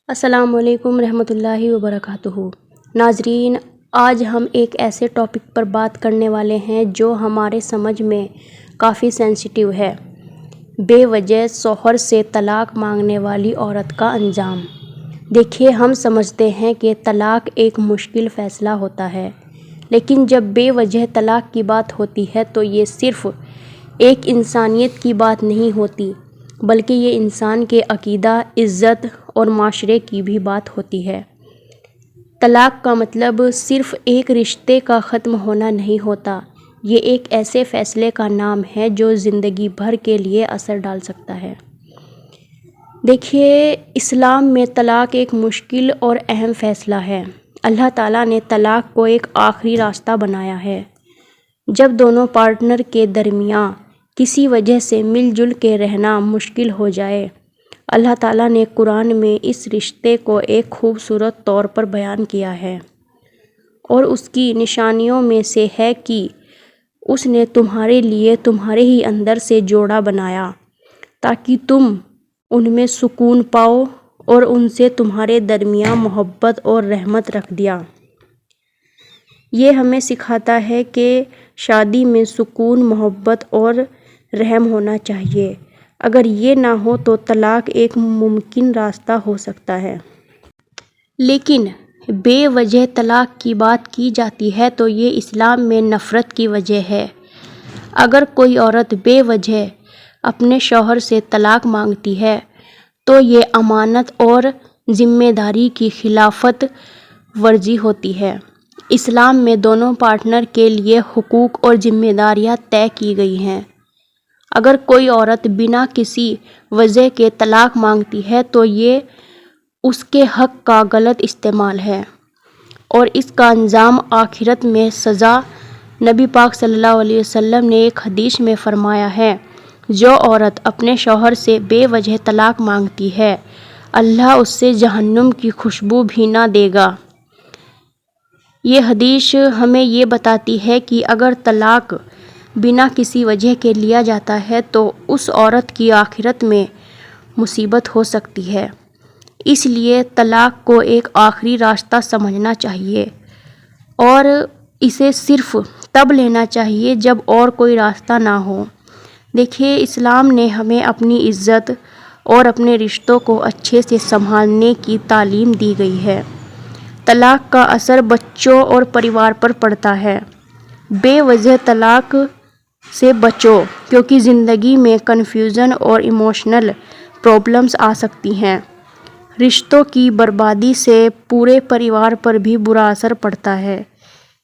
السلام علیکم رحمۃ اللہ وبرکاتہ۔ ناظرین، آج ہم ایک ایسے ٹاپک پر بات کرنے والے ہیں جو ہمارے سمجھ میں کافی سینسیٹیو ہے۔ بے وجہ شوہر سے طلاق مانگنے والی عورت کا انجام۔ دیکھیے، ہم سمجھتے ہیں کہ طلاق ایک مشکل فیصلہ ہوتا ہے، لیکن جب بے وجہ طلاق کی بات ہوتی ہے تو یہ صرف ایک انسانیت کی بات نہیں ہوتی، بلکہ یہ انسان کے عقیدہ، عزت اور معاشرے کی بھی بات ہوتی ہے۔ طلاق کا مطلب صرف ایک رشتے کا ختم ہونا نہیں ہوتا، یہ ایک ایسے فیصلے کا نام ہے جو زندگی بھر کے لیے اثر ڈال سکتا ہے۔ دیکھیے، اسلام میں طلاق ایک مشکل اور اہم فیصلہ ہے۔ اللہ تعالیٰ نے طلاق کو ایک آخری راستہ بنایا ہے۔ جب دونوں پارٹنر کے درمیان کسی وجہ سے مل جل کے رہنا مشکل ہو جائے، اللہ تعالیٰ نے قرآن میں اس رشتے کو ایک خوبصورت طور پر بیان کیا ہے، اور اس کی نشانیوں میں سے ہے کہ اس نے تمہارے لیے تمہارے ہی اندر سے جوڑا بنایا تاکہ تم ان میں سکون پاؤ، اور ان سے تمہارے درمیان محبت اور رحمت رکھ دیا۔ یہ ہمیں سکھاتا ہے کہ شادی میں سکون، محبت اور رحم ہونا چاہیے۔ اگر یہ نہ ہو تو طلاق ایک ممکن راستہ ہو سکتا ہے۔ لیکن بے وجہ طلاق کی بات کی جاتی ہے تو یہ اسلام میں نفرت کی وجہ ہے۔ اگر کوئی عورت بے وجہ اپنے شوہر سے طلاق مانگتی ہے تو یہ امانت اور ذمہ داری کی خلاف ورزی ہوتی ہے۔ اسلام میں دونوں پارٹنر کے لیے حقوق اور ذمہ داریاں طے کی گئی ہیں۔ اگر کوئی عورت بنا کسی وجہ کے طلاق مانگتی ہے تو یہ اس کے حق کا غلط استعمال ہے، اور اس کا انجام آخرت میں سزا۔ نبی پاک صلی اللہ علیہ وسلم نے ایک حدیث میں فرمایا ہے، جو عورت اپنے شوہر سے بے وجہ طلاق مانگتی ہے، اللہ اس سے جہنم کی خوشبو بھی نہ دے گا۔ یہ حدیث ہمیں یہ بتاتی ہے کہ اگر طلاق بنا کسی وجہ کے لیا جاتا ہے تو اس عورت کی آخرت میں مصیبت ہو سکتی ہے۔ اس لیے طلاق کو ایک آخری راستہ سمجھنا چاہیے، اور اسے صرف تب لینا چاہیے جب اور کوئی راستہ نہ ہو۔ دیکھیے، اسلام نے ہمیں اپنی عزت اور اپنے رشتوں کو اچھے سے سنبھالنے کی تعلیم دی گئی ہے۔ طلاق کا اثر بچوں اور پریوار پر پڑتا ہے۔ بے وجہ طلاق سے بچو، کیونکہ زندگی میں کنفیوژن اور ایموشنل پرابلمز آ سکتی ہیں۔ رشتوں کی بربادی سے پورے پریوار پر بھی برا اثر پڑتا ہے۔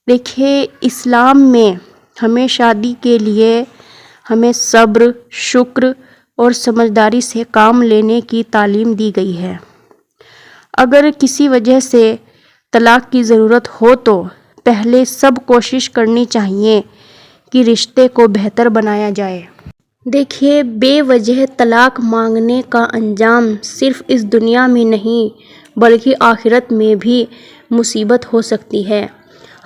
دیکھیے، اسلام میں ہمیں شادی کے لیے ہمیں صبر، شکر اور سمجھداری سے کام لینے کی تعلیم دی گئی ہے۔ اگر کسی وجہ سے طلاق کی ضرورت ہو تو پہلے سب کوشش کرنی چاہیے کہ رشتے کو بہتر بنایا جائے۔ دیکھیے، بے وجہ طلاق مانگنے کا انجام صرف اس دنیا میں نہیں بلکہ آخرت میں بھی مصیبت ہو سکتی ہے۔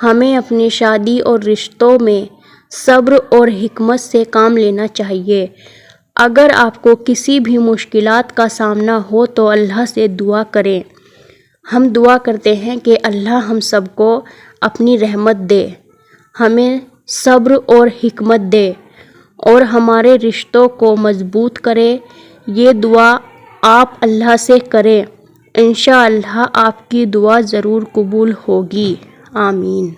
ہمیں اپنی شادی اور رشتوں میں صبر اور حکمت سے کام لینا چاہیے۔ اگر آپ کو کسی بھی مشکلات کا سامنا ہو تو اللہ سے دعا کریں۔ ہم دعا کرتے ہیں کہ اللہ ہم سب کو اپنی رحمت دے، ہمیں صبر اور حکمت دے، اور ہمارے رشتوں کو مضبوط کرے۔ یہ دعا آپ اللہ سے کریں، انشاءاللہ آپ کی دعا ضرور قبول ہوگی۔ آمین۔